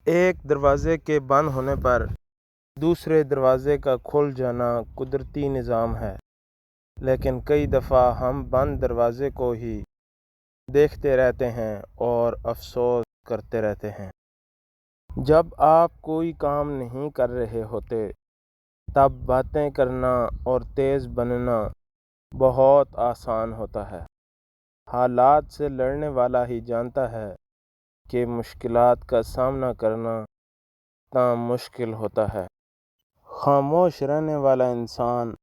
ایک دروازے کے بند ہونے پر دوسرے دروازے کا کھل جانا قدرتی نظام ہے، لیکن کئی دفعہ ہم بند دروازے کو ہی دیکھتے رہتے ہیں اور افسوس کرتے رہتے ہیں۔ جب آپ کوئی کام نہیں کر رہے ہوتے تب باتیں کرنا اور تیز بننا بہت آسان ہوتا ہے۔ حالات سے لڑنے والا ہی جانتا ہے کہ مشکلات کا سامنا کرنا کتنا مشکل ہوتا ہے۔ خاموش رہنے والا انسان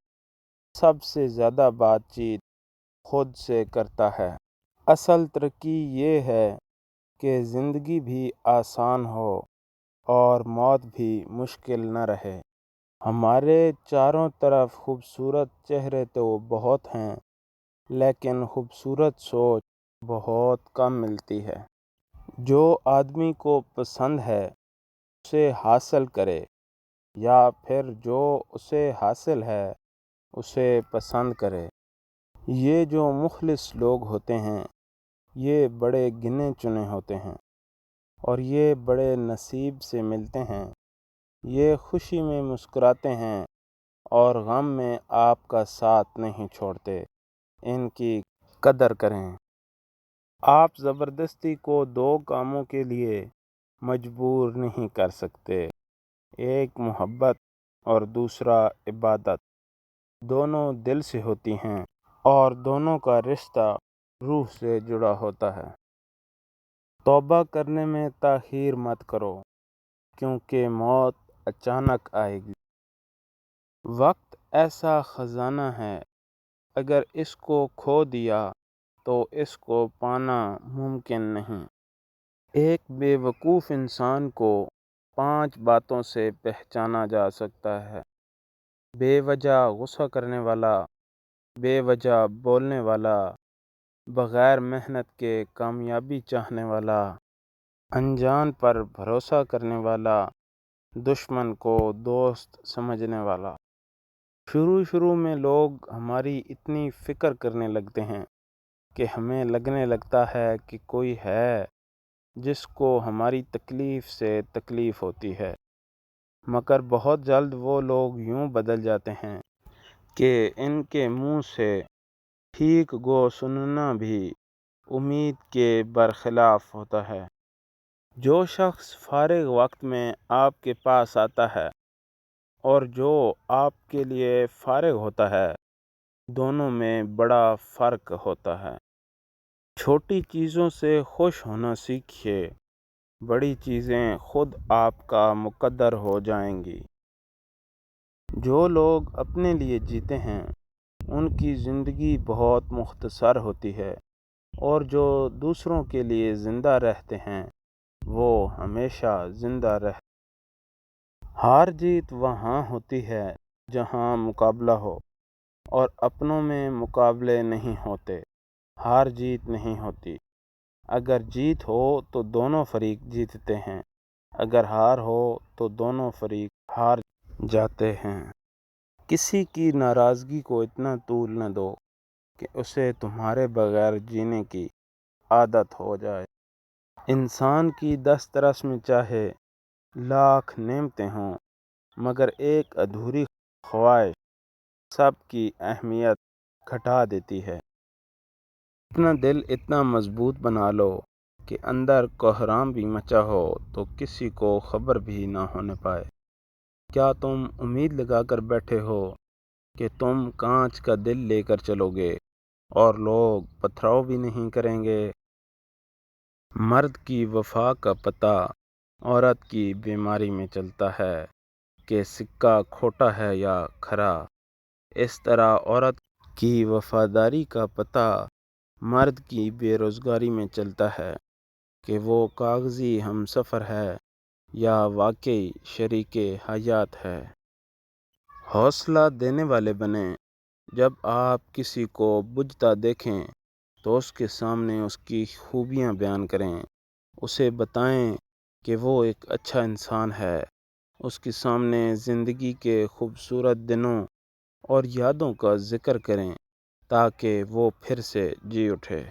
سب سے زیادہ بات چیت خود سے کرتا ہے۔ اصل ترقی یہ ہے کہ زندگی بھی آسان ہو اور موت بھی مشکل نہ رہے۔ ہمارے چاروں طرف خوبصورت چہرے تو بہت ہیں، لیکن خوبصورت سوچ بہت کم ملتی ہے۔ جو آدمی کو پسند ہے اسے حاصل کرے، یا پھر جو اسے حاصل ہے اسے پسند کرے۔ یہ جو مخلص لوگ ہوتے ہیں یہ بڑے گنے چنے ہوتے ہیں، اور یہ بڑے نصیب سے ملتے ہیں۔ یہ خوشی میں مسکراتے ہیں اور غم میں آپ کا ساتھ نہیں چھوڑتے۔ ان کی قدر کریں۔ آپ زبردستی کو دو کاموں کے لیے مجبور نہیں کر سکتے، ایک محبت اور دوسرا عبادت۔ دونوں دل سے ہوتی ہیں اور دونوں کا رشتہ روح سے جڑا ہوتا ہے۔ توبہ کرنے میں تاخیر مت کرو، کیونکہ موت اچانک آئے گی۔ وقت ایسا خزانہ ہے، اگر اس کو کھو دیا تو اس کو پانا ممکن نہیں۔ ایک بے وقوف انسان کو 5 باتوں سے پہچانا جا سکتا ہے: بے وجہ غصہ کرنے والا، بے وجہ بولنے والا، بغیر محنت کے کامیابی چاہنے والا، انجان پر بھروسہ کرنے والا، دشمن کو دوست سمجھنے والا۔ شروع میں لوگ ہماری اتنی فکر کرنے لگتے ہیں کہ ہمیں لگنے لگتا ہے کہ کوئی ہے جس کو ہماری تکلیف سے تکلیف ہوتی ہے، مگر بہت جلد وہ لوگ یوں بدل جاتے ہیں کہ ان کے منہ سے ٹھیک گو سننا بھی امید کے برخلاف ہوتا ہے۔ جو شخص فارغ وقت میں آپ کے پاس آتا ہے اور جو آپ کے لیے فارغ ہوتا ہے، دونوں میں بڑا فرق ہوتا ہے۔ چھوٹی چیزوں سے خوش ہونا سیکھیے، بڑی چیزیں خود آپ کا مقدر ہو جائیں گی۔ جو لوگ اپنے لیے جیتے ہیں ان کی زندگی بہت مختصر ہوتی ہے، اور جو دوسروں کے لیے زندہ رہتے ہیں وہ ہمیشہ زندہ رہتے ہیں۔ ہار جیت وہاں ہوتی ہے جہاں مقابلہ ہو، اور اپنوں میں مقابلے نہیں ہوتے۔ ہار جیت نہیں ہوتی۔ اگر جیت ہو تو دونوں فریق جیتتے ہیں، اگر ہار ہو تو دونوں فریق ہار جاتے ہیں۔ کسی کی ناراضگی کو اتنا طول نہ دو کہ اسے تمہارے بغیر جینے کی عادت ہو جائے۔ انسان کی دسترس میں چاہے لاکھ نعمتیں ہوں، مگر ایک ادھوری خواہش سب کی اہمیت گھٹا دیتی ہے۔ اپنا دل اتنا مضبوط بنا لو کہ اندر کوہرام بھی مچا ہو تو کسی کو خبر بھی نہ ہونے پائے۔ کیا تم امید لگا کر بیٹھے ہو کہ تم کانچ کا دل لے کر چلو گے اور لوگ پتھراؤ بھی نہیں کریں گے؟ مرد کی وفا کا پتہ عورت کی بیماری میں چلتا ہے کہ سکہ کھوٹا ہے یا کھرا۔ اس طرح عورت کی وفاداری کا پتہ مرد کی بے روزگاری میں چلتا ہے کہ وہ کاغذی ہمسفر ہے یا واقعی شریک حیات ہے۔ حوصلہ دینے والے بنیں۔ جب آپ کسی کو بجھتا دیکھیں تو اس کے سامنے اس کی خوبیاں بیان کریں، اسے بتائیں کہ وہ ایک اچھا انسان ہے، اس کے سامنے زندگی کے خوبصورت دنوں اور یادوں کا ذکر کریں تاکہ وہ پھر سے جی اٹھے۔